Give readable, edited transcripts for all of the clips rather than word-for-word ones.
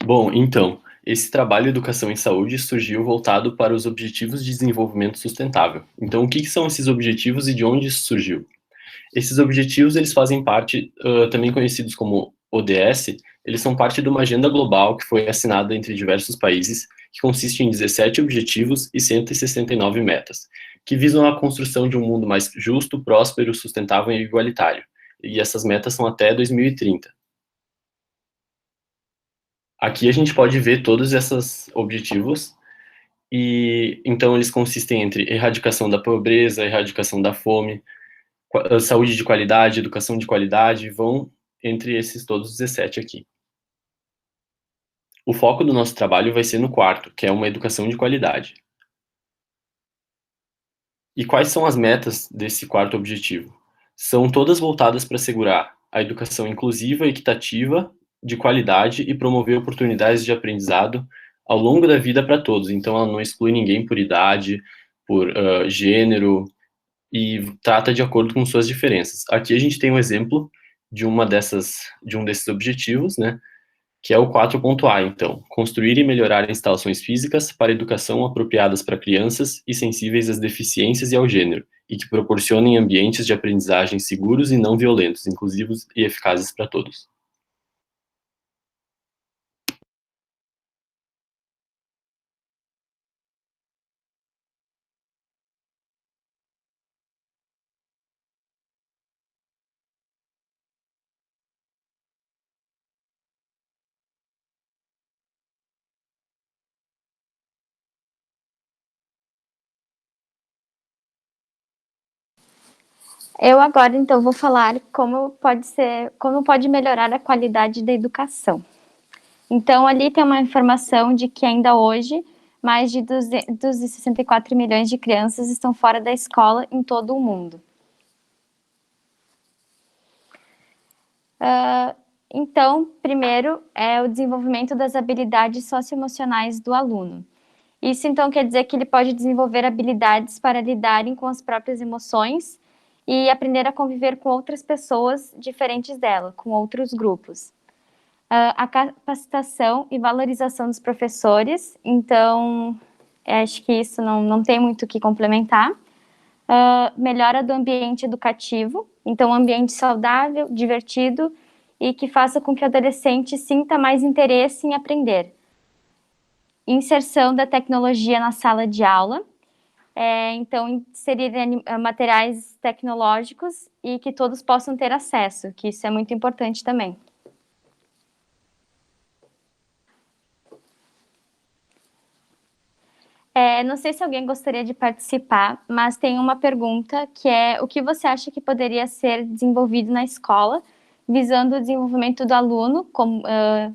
Bom, então, esse trabalho Educação em Saúde surgiu voltado para os Objetivos de Desenvolvimento Sustentável. Então, o que que são esses objetivos e de onde isso surgiu? Esses objetivos, eles fazem parte, também conhecidos como ODS, eles são parte de uma agenda global que foi assinada entre diversos países, que consiste em 17 objetivos e 169 metas, que visam a construção de um mundo mais justo, próspero, sustentável e igualitário. E essas metas são até 2030. Aqui a gente pode ver todos esses objetivos e então eles consistem entre erradicação da pobreza, erradicação da fome, saúde de qualidade, educação de qualidade, vão entre esses todos os 17 aqui. O foco do nosso trabalho vai ser no quarto, que é uma educação de qualidade. E quais são as metas desse quarto objetivo? São todas voltadas para assegurar a educação inclusiva, equitativa, de qualidade e promover oportunidades de aprendizado ao longo da vida para todos. Então, ela não exclui ninguém por idade, por gênero, e trata de acordo com suas diferenças. Aqui a gente tem um exemplo de um desses objetivos, né, que é o 4.A, então, construir e melhorar instalações físicas para educação apropriadas para crianças e sensíveis às deficiências e ao gênero, e que proporcionem ambientes de aprendizagem seguros e não violentos, inclusivos e eficazes para todos. Eu agora, então, vou falar como pode melhorar a qualidade da educação. Então, ali tem uma informação de que ainda hoje, mais de 264 milhões de crianças estão fora da escola em todo o mundo. Então, primeiro é o desenvolvimento das habilidades socioemocionais do aluno. Isso, então, quer dizer que ele pode desenvolver habilidades para lidarem com as próprias emoções e aprender a conviver com outras pessoas diferentes dela, com outros grupos. A capacitação e valorização dos professores, então, acho que isso não tem muito o que complementar. Melhora do ambiente educativo, então, um ambiente saudável, divertido e que faça com que o adolescente sinta mais interesse em aprender. Inserção da tecnologia na sala de aula, então, inserir materiais tecnológicos e que todos possam ter acesso, que isso é muito importante também. Não sei se alguém gostaria de participar, mas tem uma pergunta que é: o que você acha que poderia ser desenvolvido na escola, visando o desenvolvimento do aluno, como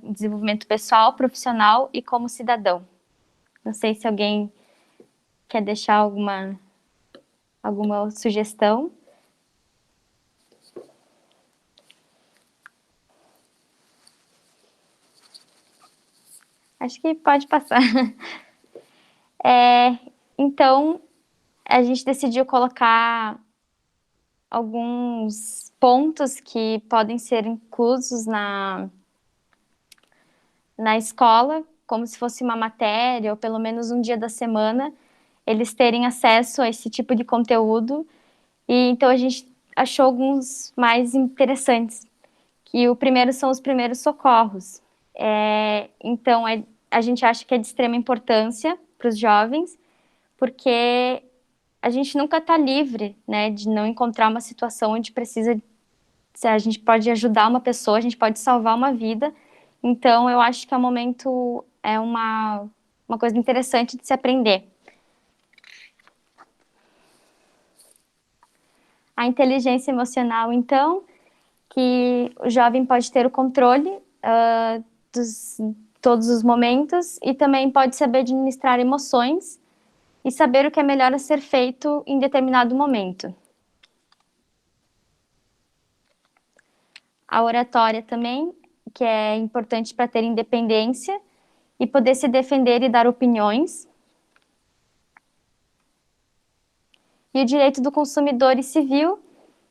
desenvolvimento pessoal, profissional e como cidadão? Não sei se alguém quer deixar alguma sugestão. Acho que pode passar. Então, a gente decidiu colocar alguns pontos que podem ser inclusos na escola, como se fosse uma matéria, ou pelo menos um dia da semana, eles terem acesso a esse tipo de conteúdo. E então a gente achou alguns mais interessantes, que o primeiro são os primeiros socorros. Então, a gente acha que é de extrema importância para os jovens, porque a gente nunca está livre, né, de não encontrar uma situação onde a gente pode ajudar uma pessoa, a gente pode salvar uma vida. Então, eu acho que é uma coisa interessante de se aprender. A inteligência emocional, então, que o jovem pode ter o controle dos todos os momentos e também pode saber administrar emoções e saber o que é melhor a ser feito em determinado momento. A oratória também, que é importante para ter independência e poder se defender e dar opiniões. E o direito do consumidor e civil,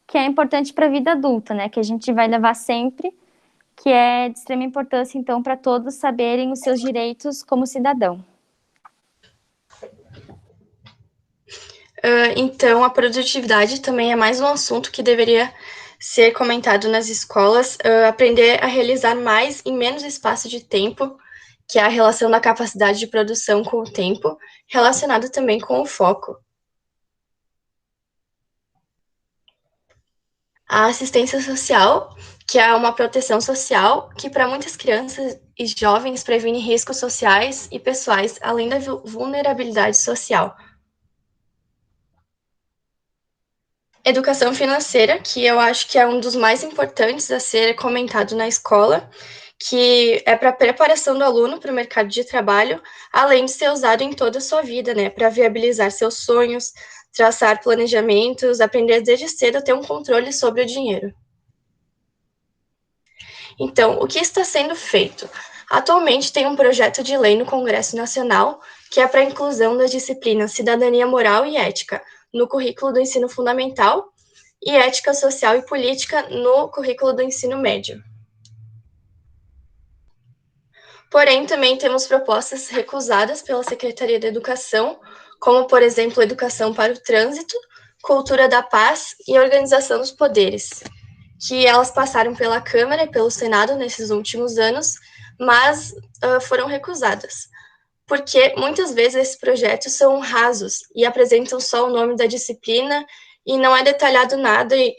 que é importante para a vida adulta, né, que a gente vai levar sempre, que é de extrema importância, então, para todos saberem os seus direitos como cidadão. Então, a produtividade também é mais um assunto que deveria ser comentado nas escolas, aprender a realizar mais em menos espaço de tempo, que é a relação da capacidade de produção com o tempo, relacionado também com o foco. A assistência social, que é uma proteção social que, para muitas crianças e jovens, previne riscos sociais e pessoais, além da vulnerabilidade social. Educação financeira, que eu acho que é um dos mais importantes a ser comentado na escola, que é para a preparação do aluno para o mercado de trabalho, além de ser usado em toda a sua vida, né, para viabilizar seus sonhos, traçar planejamentos, aprender desde cedo a ter um controle sobre o dinheiro. Então, o que está sendo feito? Atualmente tem um projeto de lei no Congresso Nacional que é para a inclusão das disciplinas Cidadania Moral e Ética no currículo do ensino fundamental e Ética Social e Política no currículo do ensino médio. Porém, também temos propostas recusadas pela Secretaria da Educação, como, por exemplo, Educação para o Trânsito, Cultura da Paz e Organização dos Poderes, que elas passaram pela Câmara e pelo Senado nesses últimos anos, mas foram recusadas, porque muitas vezes esses projetos são rasos e apresentam só o nome da disciplina e não é detalhado nada e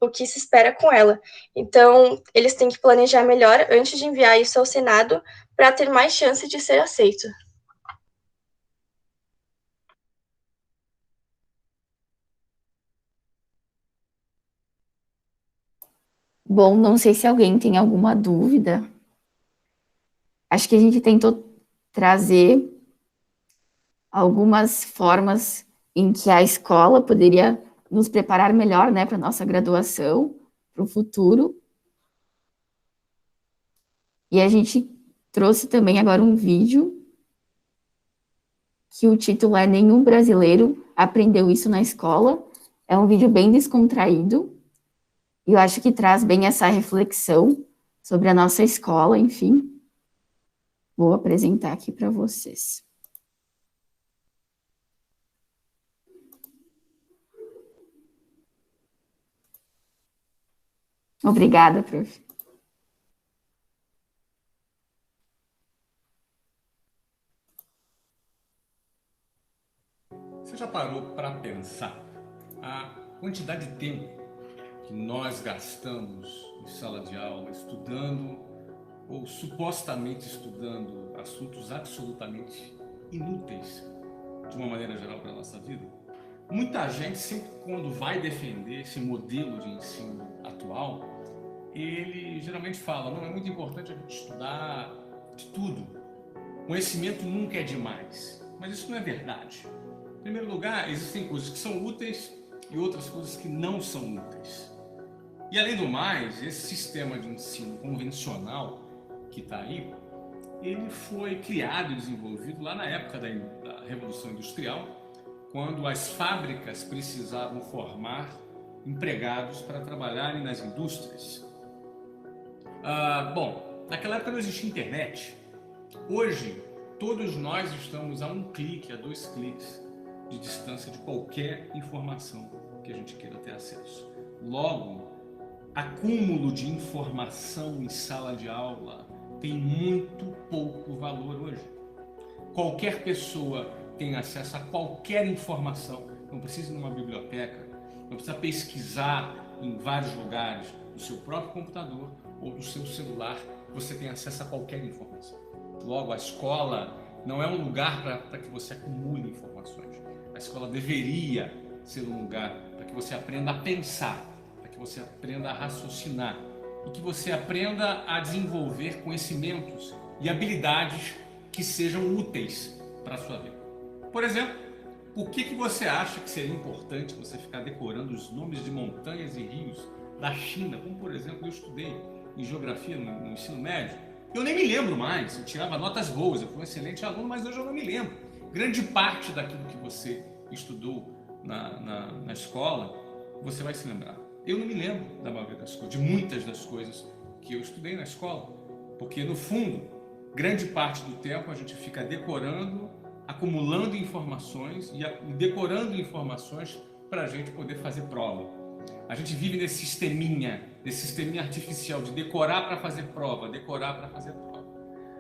o que se espera com ela. Então, eles têm que planejar melhor antes de enviar isso ao Senado para ter mais chance de ser aceito. Bom, não sei se alguém tem alguma dúvida. Acho que a gente tentou trazer algumas formas em que a escola poderia nos preparar melhor, né, para a nossa graduação, para o futuro. E a gente trouxe também agora um vídeo que o título é Nenhum Brasileiro Aprendeu Isso na Escola. É um vídeo bem descontraído e eu acho que traz bem essa reflexão sobre a nossa escola, enfim. Vou apresentar aqui para vocês. Obrigada, prof. Você já parou para pensar a quantidade de tempo que nós gastamos em sala de aula estudando ou supostamente estudando assuntos absolutamente inúteis de uma maneira geral para a nossa vida? Muita gente, sempre quando vai defender esse modelo de ensino atual, ele geralmente fala, não, é muito importante a gente estudar de tudo. Conhecimento nunca é demais, mas isso não é verdade. Em primeiro lugar, existem coisas que são úteis e outras coisas que não são úteis. E além do mais, esse sistema de ensino convencional que está aí, ele foi criado e desenvolvido lá na época da Revolução Industrial, quando as fábricas precisavam formar empregados para trabalharem nas indústrias. Bom, naquela época não existia internet. Hoje, todos nós estamos a um clique, a 2 cliques de distância de qualquer informação que a gente queira ter acesso. Logo, acúmulo de informação em sala de aula tem muito pouco valor hoje. Qualquer pessoa tem acesso a qualquer informação, não precisa ir numa biblioteca, não precisa pesquisar em vários lugares, no seu próprio computador ou no seu celular, você tem acesso a qualquer informação. Logo, a escola não é um lugar para que você acumule informações. A escola deveria ser um lugar para que você aprenda a pensar, para que você aprenda a raciocinar e que você aprenda a desenvolver conhecimentos e habilidades que sejam úteis para a sua vida. Por exemplo, por que você acha que seria importante você ficar decorando os nomes de montanhas e rios da China, como por exemplo eu estudei em geografia no ensino médio? Eu nem me lembro mais, eu tirava notas boas, eu fui um excelente aluno, mas hoje eu não me lembro. Grande parte daquilo que você estudou na escola, você vai se lembrar. Eu não me lembro da maioria das coisas, de muitas das coisas que eu estudei na escola. Porque, no fundo, grande parte do tempo a gente fica decorando, acumulando informações e decorando informações para a gente poder fazer prova. A gente vive nesse sisteminha artificial de decorar para fazer prova, decorar para fazer prova.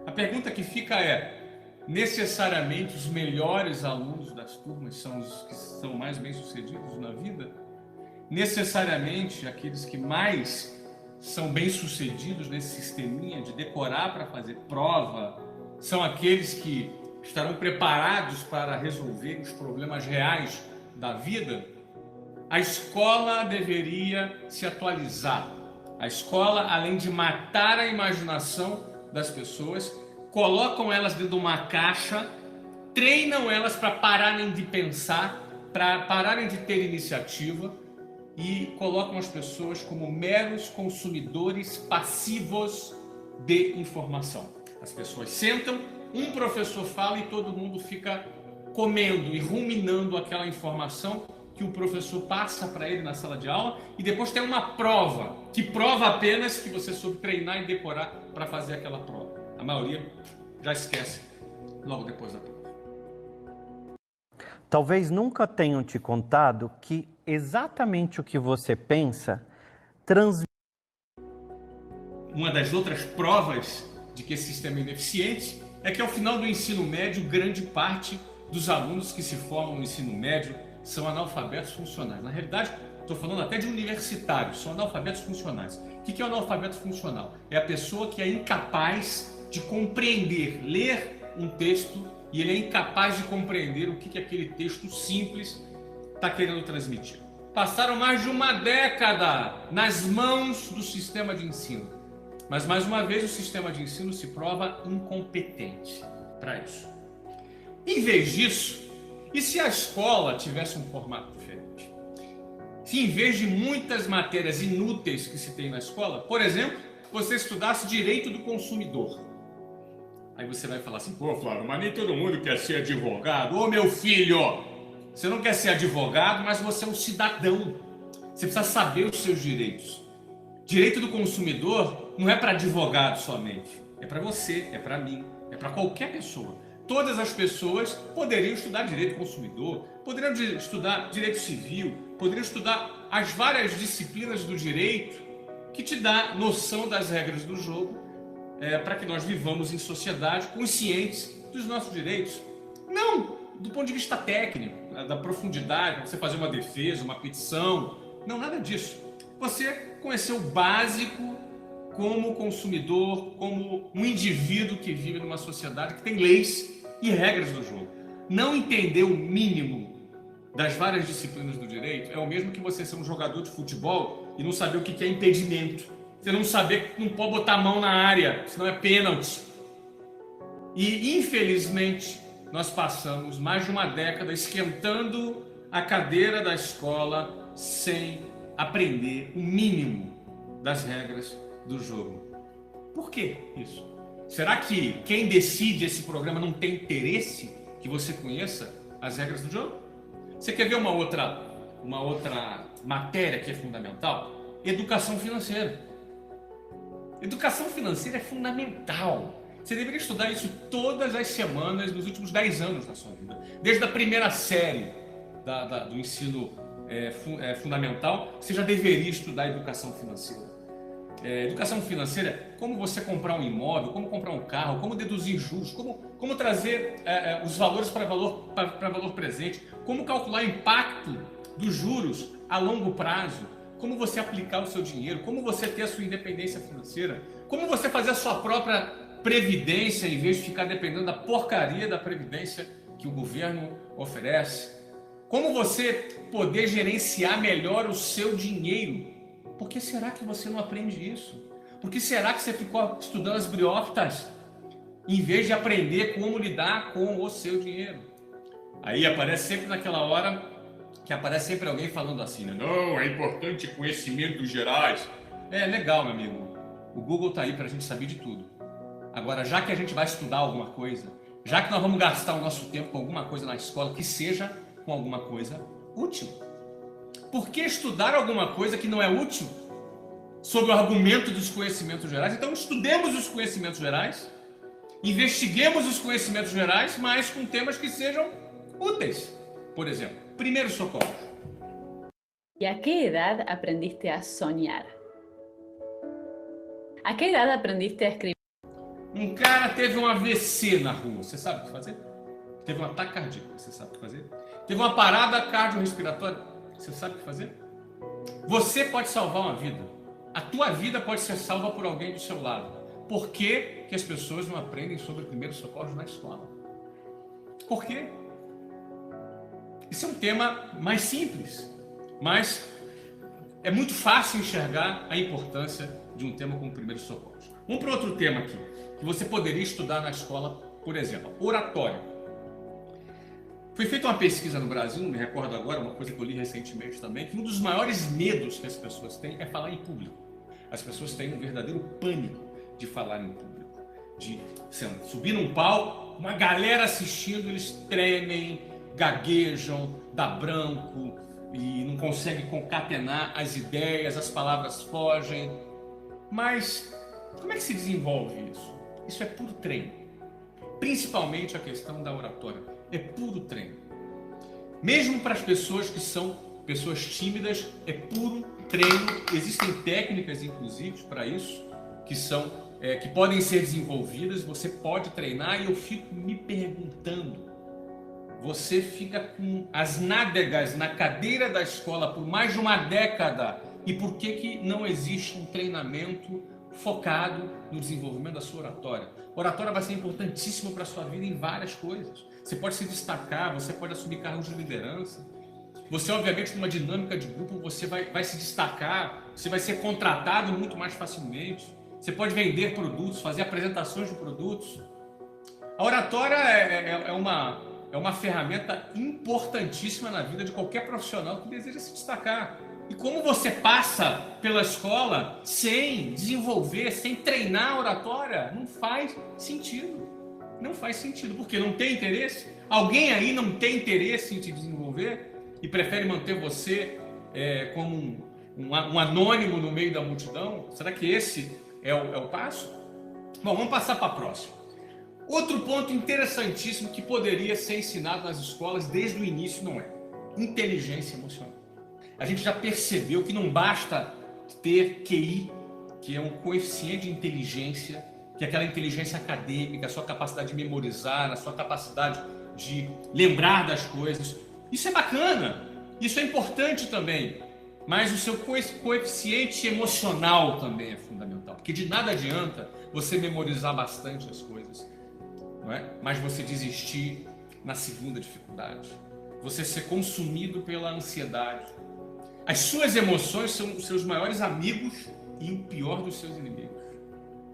A pergunta que fica é, necessariamente os melhores alunos das turmas são os que são mais bem-sucedidos na vida? Necessariamente aqueles que mais são bem-sucedidos nesse sisteminha de decorar para fazer prova são aqueles que estarão preparados para resolver os problemas reais da vida? A escola deveria se atualizar. A escola, além de matar a imaginação das pessoas, colocam elas dentro de uma caixa, treinam elas para pararem de pensar, para pararem de ter iniciativa e colocam as pessoas como meros consumidores passivos de informação. As pessoas sentam, um professor fala e todo mundo fica comendo e ruminando aquela informação que o professor passa para ele na sala de aula, e depois tem uma prova, que prova apenas que você soube treinar e decorar para fazer aquela prova. A maioria já esquece logo depois da prova. Talvez nunca tenham te contado que exatamente o que você pensa transmite. Uma das outras provas de que esse sistema é ineficiente é que ao final do ensino médio, grande parte dos alunos que se formam no ensino médio são analfabetos funcionais. Na realidade, estou falando até de universitários, são analfabetos funcionais. O que é o analfabeto funcional? É a pessoa que é incapaz de compreender, ler um texto, e ele é incapaz de compreender o que aquele texto simples está querendo transmitir. Passaram mais de uma década nas mãos do sistema de ensino. Mas, mais uma vez, o sistema de ensino se prova incompetente para isso. Em vez disso, e se a escola tivesse um formato diferente? Se em vez de muitas matérias inúteis que se tem na escola, por exemplo, você estudasse direito do consumidor. Aí você vai falar assim, pô, Flávio, mas nem todo mundo quer ser advogado. Ô, meu filho, você não quer ser advogado, mas você é um cidadão. Você precisa saber os seus direitos. Direito do consumidor não é para advogado somente. É para você, é para mim, é para qualquer pessoa. Todas as pessoas poderiam estudar direito do consumidor, poderiam estudar direito civil, poderiam estudar as várias disciplinas do direito que te dá noção das regras do jogo, para que nós vivamos em sociedade conscientes dos nossos direitos. Não do ponto de vista técnico, da profundidade, você fazer uma defesa, uma petição, não, nada disso. Você conhecer o básico como consumidor, como um indivíduo que vive numa sociedade que tem leis e regras do jogo. Não entender o mínimo das várias disciplinas do direito é o mesmo que você ser um jogador de futebol e não saber o que é impedimento. Você não saber que não pode botar a mão na área, senão é pênalti. E, infelizmente, nós passamos mais de uma década esquentando a cadeira da escola sem aprender o mínimo das regras do jogo. Por que isso? Será que quem decide esse programa não tem interesse que você conheça as regras do jogo? Você quer ver uma outra matéria que é fundamental? Educação financeira. Educação financeira é fundamental. Você deveria estudar isso todas as semanas nos últimos 10 anos da sua vida. Desde a primeira série do ensino fundamental, você já deveria estudar educação financeira. Educação financeira é como você comprar um imóvel, como comprar um carro, como deduzir juros, como trazer os valores para valor presente, como calcular o impacto dos juros a longo prazo, como você aplicar o seu dinheiro, como você ter a sua independência financeira, como você fazer a sua própria previdência em vez de ficar dependendo da porcaria da previdência que o governo oferece, como você poder gerenciar melhor o seu dinheiro. Por que será que você não aprende isso? Por que será que você ficou estudando as briófitas em vez de aprender como lidar com o seu dinheiro? Aí aparece sempre naquela hora que aparece sempre alguém falando assim, né? Não, é importante conhecimentos gerais. É legal, meu amigo. O Google tá aí pra gente saber de tudo. Agora, já que a gente vai estudar alguma coisa, já que nós vamos gastar o nosso tempo com alguma coisa na escola, que seja com alguma coisa útil. Por que estudar alguma coisa que não é útil? sob o argumento dos conhecimentos gerais. Então, estudemos os conhecimentos gerais, investiguemos os conhecimentos gerais, mas com temas que sejam úteis. Por exemplo, primeiros socorros. ¿Y a qué edad aprendiste a soñar? ¿A qué edad aprendiste a escribir? Um cara teve um AVC na rua, você sabe o que fazer? Teve um ataque cardíaco, você sabe o que fazer? Teve uma parada cardiorrespiratória, você sabe o que fazer? Você pode salvar uma vida. A tua vida pode ser salva por alguém do seu lado. Por que que as pessoas não aprendem sobre primeiros socorros na escola? Por quê? Esse é um tema mais simples, mas é muito fácil enxergar a importância de um tema como primeiros socorros. Vamos para outro tema aqui, que você poderia estudar na escola, por exemplo, oratória. Foi feita uma pesquisa no Brasil, me recordo agora, uma coisa que eu li recentemente também, que um dos maiores medos que as pessoas têm é falar em público. As pessoas têm um verdadeiro pânico de falar em público, de subir num palco, uma galera assistindo, eles tremem, gaguejam, dá branco e não conseguem concatenar as ideias, as palavras fogem. Mas como é que se desenvolve isso? Isso é puro treino. Principalmente a questão da oratória. É puro treino. Mesmo para as pessoas que são pessoas tímidas, é puro treino. Existem técnicas, inclusive, para isso, que podem ser desenvolvidas. Você pode treinar e eu fico me perguntando, você fica com as nádegas na cadeira da escola por mais de uma década e por que não existe um treinamento focado no desenvolvimento da sua oratória? A oratória vai ser importantíssima para a sua vida em várias coisas. Você pode se destacar, você pode assumir cargos de liderança. Você, obviamente, numa dinâmica de grupo, você vai se destacar, você vai ser contratado muito mais facilmente. Você pode vender produtos, fazer apresentações de produtos. A oratória é uma ferramenta importantíssima na vida de qualquer profissional que deseja se destacar. E como você passa pela escola sem desenvolver, sem treinar a oratória, não faz sentido. Não faz sentido, porque não tem interesse. Alguém aí não tem interesse em te desenvolver e prefere manter você como um anônimo no meio da multidão? Será que esse é o passo? Bom, vamos passar para a próxima. Outro ponto interessantíssimo que poderia ser ensinado nas escolas desde o início não é inteligência emocional. A gente já percebeu que não basta ter QI, que é um coeficiente de inteligência, que é aquela inteligência acadêmica, a sua capacidade de memorizar, a sua capacidade de lembrar das coisas. Isso é bacana, isso é importante também, mas o seu coeficiente emocional também é fundamental, porque de nada adianta você memorizar bastante as coisas, não é? Mas você desistir na segunda dificuldade, você ser consumido pela ansiedade. As suas emoções são os seus maiores amigos e o pior dos seus inimigos.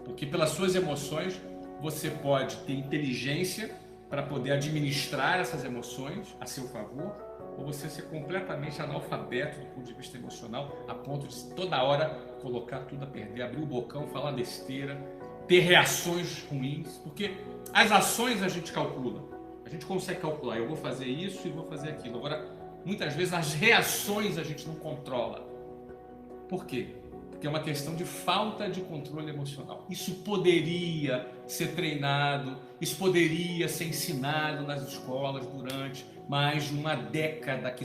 Porque pelas suas emoções você pode ter inteligência para poder administrar essas emoções a seu favor, ou você ser completamente analfabeto do ponto de vista emocional, a ponto de toda hora colocar tudo a perder, abrir o bocão, falar besteira, ter reações ruins. Porque as ações a gente calcula, a gente consegue calcular, eu vou fazer isso e vou fazer aquilo. Agora, muitas vezes as reações a gente não controla. Por quê? Porque é uma questão de falta de controle emocional. Isso poderia ser treinado, isso poderia ser ensinado nas escolas durante mais de uma década que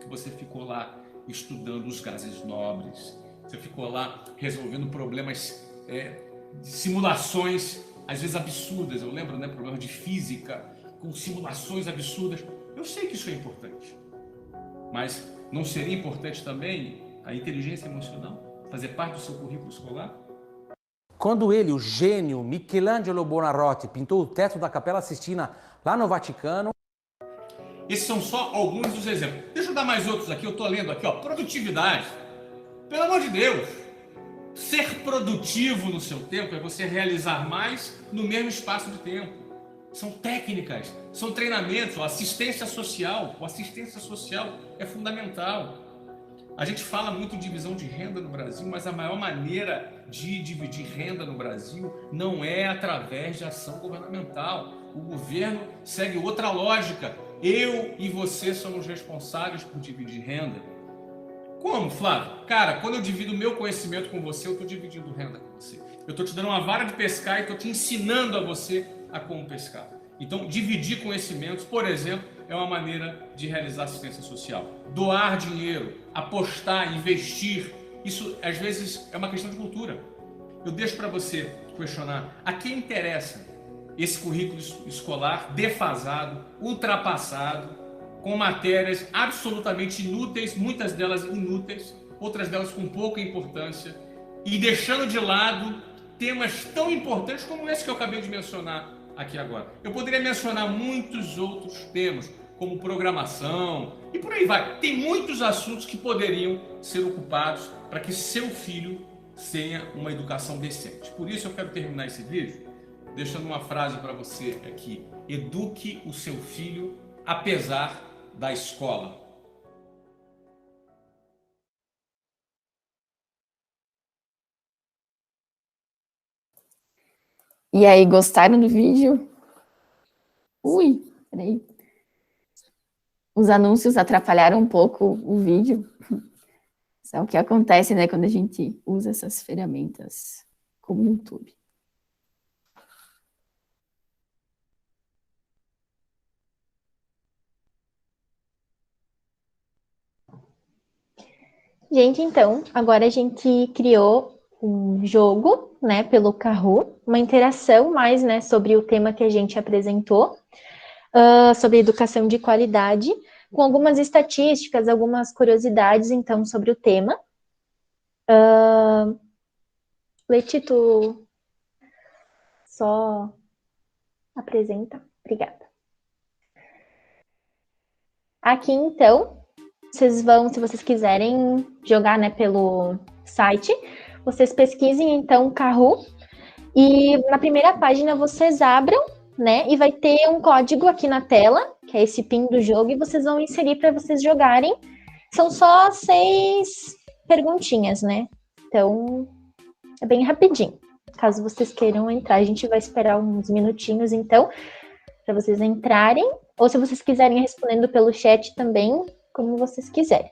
você ficou lá estudando os gases nobres, você ficou lá resolvendo problemas de simulações, às vezes absurdas. Eu lembro, problemas de física, com simulações absurdas. Eu sei que isso é importante. Mas não seria importante também a inteligência emocional fazer parte do seu currículo escolar? Quando ele, o gênio Michelangelo Buonarroti, pintou o teto da Capela Sistina lá no Vaticano... Esses são só alguns dos exemplos. Deixa eu dar mais outros aqui, eu estou lendo aqui, produtividade. Pelo amor de Deus, ser produtivo no seu tempo é você realizar mais no mesmo espaço de tempo. São técnicas, são treinamentos, assistência social. A assistência social é fundamental. A gente fala muito de divisão de renda no Brasil, mas a maior maneira de dividir renda no Brasil não é através de ação governamental. O governo segue outra lógica. Eu e você somos responsáveis por dividir renda. Como, Flávio? Cara, quando eu divido o meu conhecimento com você, eu estou dividindo renda com você. Eu estou te dando uma vara de pescar e estou te ensinando a você a como pescar. Então, dividir conhecimentos, por exemplo, é uma maneira de realizar assistência social. Doar dinheiro, apostar, investir, isso às vezes é uma questão de cultura. Eu deixo para você questionar a quem interessa esse currículo escolar defasado, ultrapassado, com matérias absolutamente inúteis, muitas delas inúteis, outras delas com pouca importância, e deixando de lado temas tão importantes como esse que eu acabei de mencionar aqui agora. Eu poderia mencionar muitos outros temas, como programação, e por aí vai. Tem muitos assuntos que poderiam ser ocupados para que seu filho tenha uma educação decente. Por isso eu quero terminar esse vídeo deixando uma frase para você aqui: eduque o seu filho apesar da escola. E aí, gostaram do vídeo? Ui, peraí. Os anúncios atrapalharam um pouco o vídeo. Isso é o que acontece, né, quando a gente usa essas ferramentas como o YouTube. Gente, então, agora a gente criou um jogo, né, pelo Kahoot, uma interação mais, né, sobre o tema que a gente apresentou, sobre educação de qualidade, com algumas estatísticas, algumas curiosidades, então, sobre o tema. Leti, tu só apresenta. Obrigada. Aqui, então, vocês vão, se vocês quiserem jogar, né, pelo site, vocês pesquisem, então, Kahoot, e na primeira página vocês abram, né, e vai ter um código aqui na tela, que é esse PIN do jogo, e vocês vão inserir para vocês jogarem. São só 6 perguntinhas, né? Então, é bem rapidinho. Caso vocês queiram entrar, a gente vai esperar uns minutinhos, então, para vocês entrarem, ou se vocês quiserem respondendo pelo chat também, como vocês quiserem.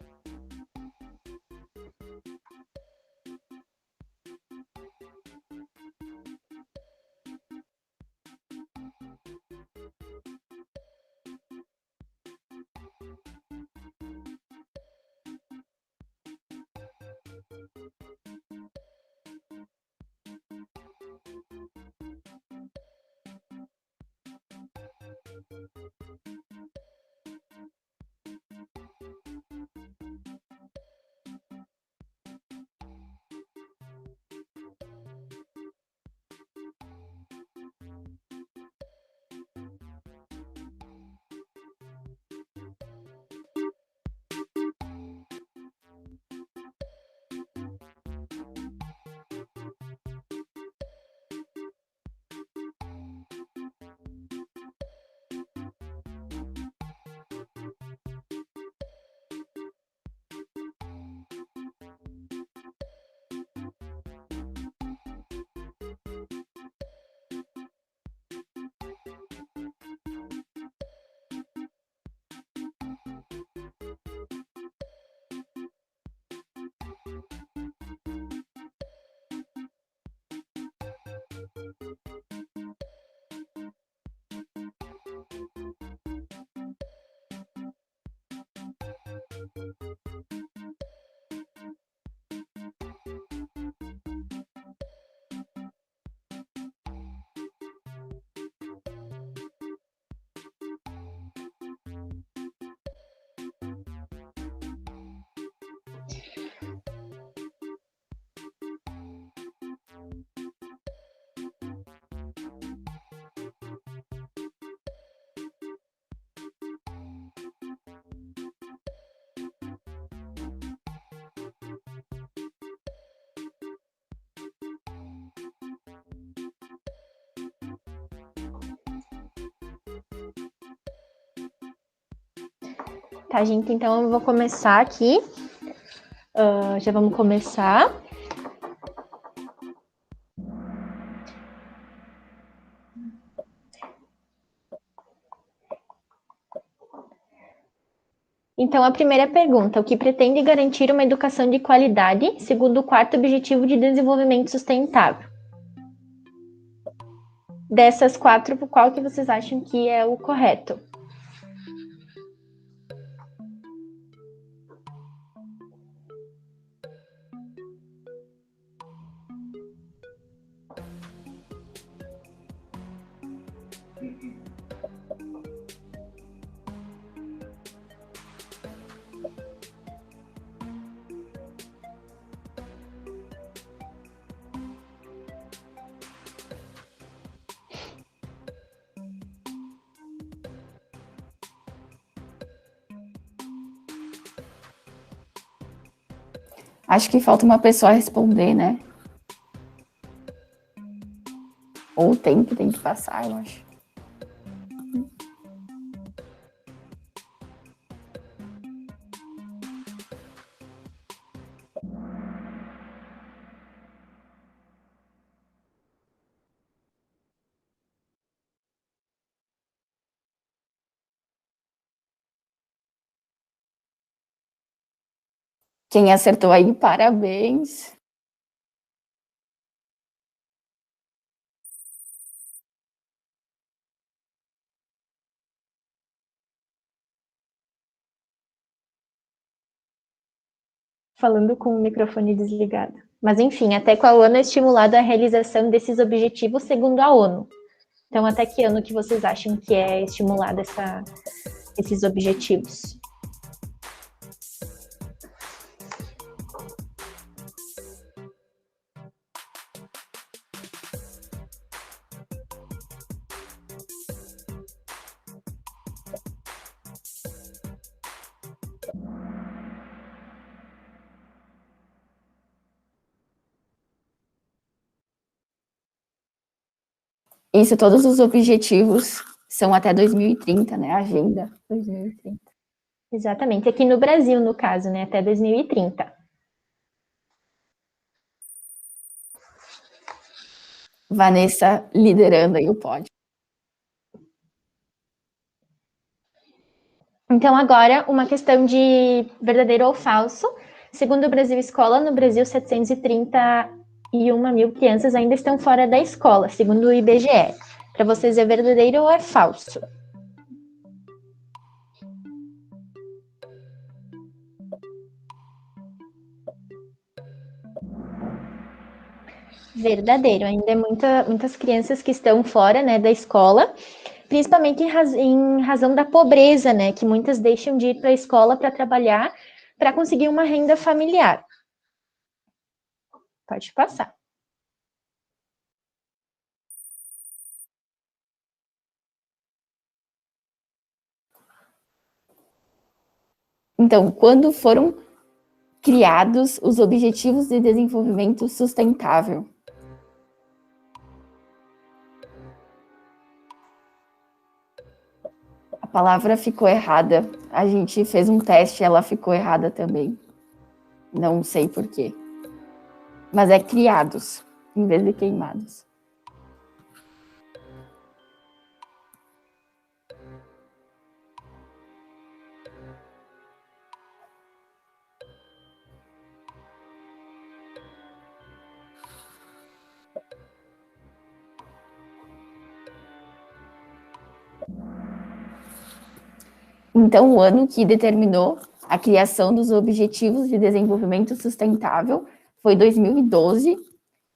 Tá, gente, então eu vou começar aqui. Já vamos começar. Então, a primeira pergunta, o que pretende garantir uma educação de qualidade, segundo o quarto objetivo de desenvolvimento sustentável? Dessas 4, qual que vocês acham que é o correto? Acho que falta uma pessoa responder, né? Ou tem que passar, eu acho. Quem acertou aí, parabéns. Falando com o microfone desligado. Mas, enfim, até qual ano é estimulado a realização desses objetivos segundo a ONU? Então, até que ano que vocês acham que é estimulado esses objetivos? Isso, todos os objetivos são até 2030, né? Agenda 2030. Exatamente. Aqui no Brasil, no caso, né? Até 2030. Vanessa liderando aí o pódio. Então, agora, uma questão de verdadeiro ou falso. Segundo o Brasil Escola, no Brasil, 731 mil crianças ainda estão fora da escola, segundo o IBGE. Para vocês, é verdadeiro ou é falso? Verdadeiro. Ainda é muitas crianças que estão fora, né, da escola, principalmente em razão da pobreza, né, que muitas deixam de ir para a escola para trabalhar, para conseguir uma renda familiar. Pode passar. Então, quando foram criados os Objetivos de Desenvolvimento Sustentável? A palavra ficou errada. A gente fez um teste e ela ficou errada também. Não sei por quê. Mas é criados, em vez de queimados. Então, o ano que determinou a criação dos Objetivos de Desenvolvimento Sustentável foi 2012,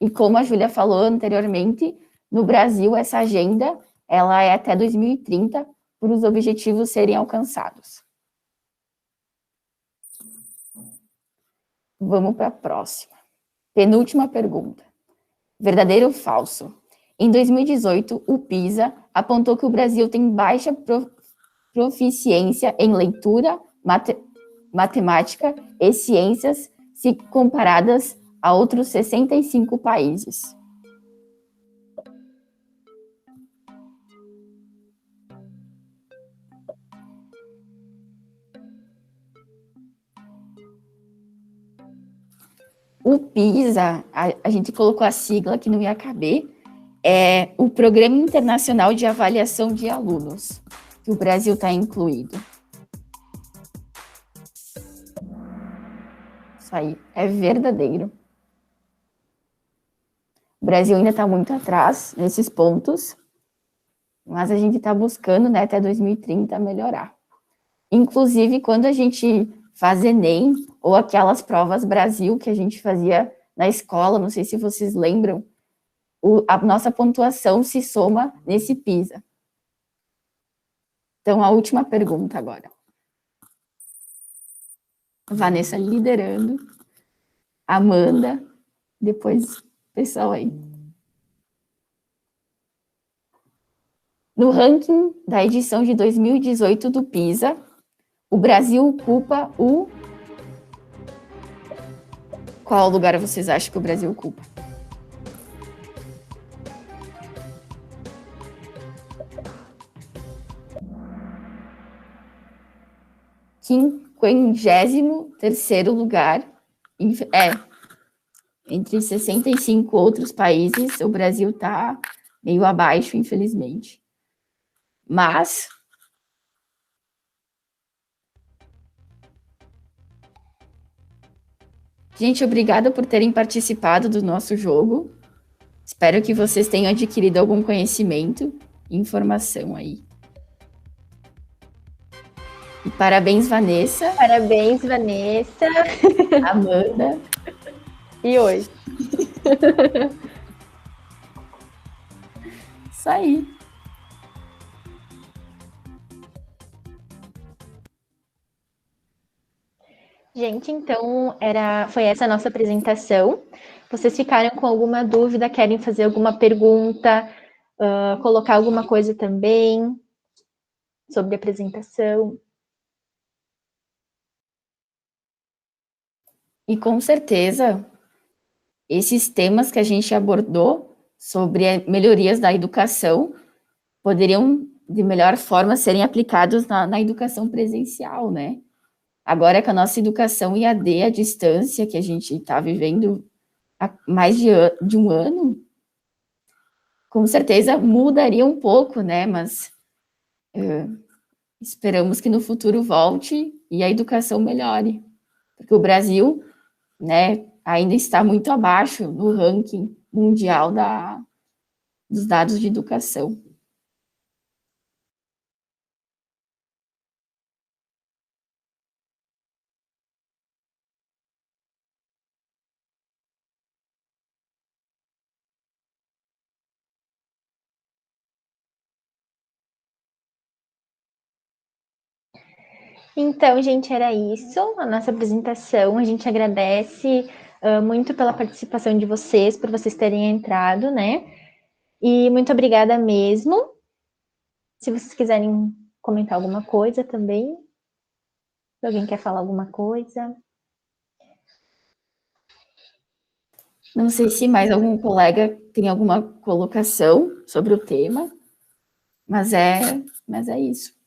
e como a Júlia falou anteriormente, no Brasil essa agenda ela é até 2030 para os objetivos serem alcançados. Vamos para a próxima. Penúltima pergunta. Verdadeiro ou falso? Em 2018, o PISA apontou que o Brasil tem baixa proficiência em leitura, matemática e ciências, se comparadas a outros 65 países. O PISA, a gente colocou a sigla que não ia caber, é o Programa Internacional de Avaliação de Alunos, que o Brasil está incluído. Isso aí é verdadeiro. O Brasil ainda está muito atrás nesses pontos, mas a gente está buscando, né, até 2030 melhorar. Inclusive, quando a gente faz Enem, ou aquelas provas Brasil que a gente fazia na escola, não sei se vocês lembram, a nossa pontuação se soma nesse PISA. Então, a última pergunta agora. Vanessa liderando, Amanda, depois o pessoal aí. No ranking da edição de 2018 do PISA, o Brasil ocupa o... Qual lugar vocês acham que o Brasil ocupa? Quinquagésimo terceiro lugar. Entre 65 outros países, o Brasil está meio abaixo, infelizmente. Mas... Gente, obrigada por terem participado do nosso jogo. Espero que vocês tenham adquirido algum conhecimento e informação aí. E parabéns, Vanessa. Parabéns, Vanessa. Amanda. E oi. Isso aí. Gente, então foi essa a nossa apresentação. Vocês ficaram com alguma dúvida, querem fazer alguma pergunta, colocar alguma coisa também sobre a apresentação? E com certeza, esses temas que a gente abordou sobre melhorias da educação poderiam, de melhor forma, serem aplicados na educação presencial, né? Agora, com a nossa educação IAD à distância, que a gente está vivendo há mais de um ano, com certeza mudaria um pouco, né? Mas esperamos que no futuro volte e a educação melhore. Porque o Brasil, né, ainda está muito abaixo no ranking mundial dos dados de educação. Então, gente, era isso, a nossa apresentação. A gente agradece muito pela participação de vocês, por vocês terem entrado, né? E muito obrigada mesmo. Se vocês quiserem comentar alguma coisa também. Se alguém quer falar alguma coisa. Não sei se mais algum colega tem alguma colocação sobre o tema, mas é isso.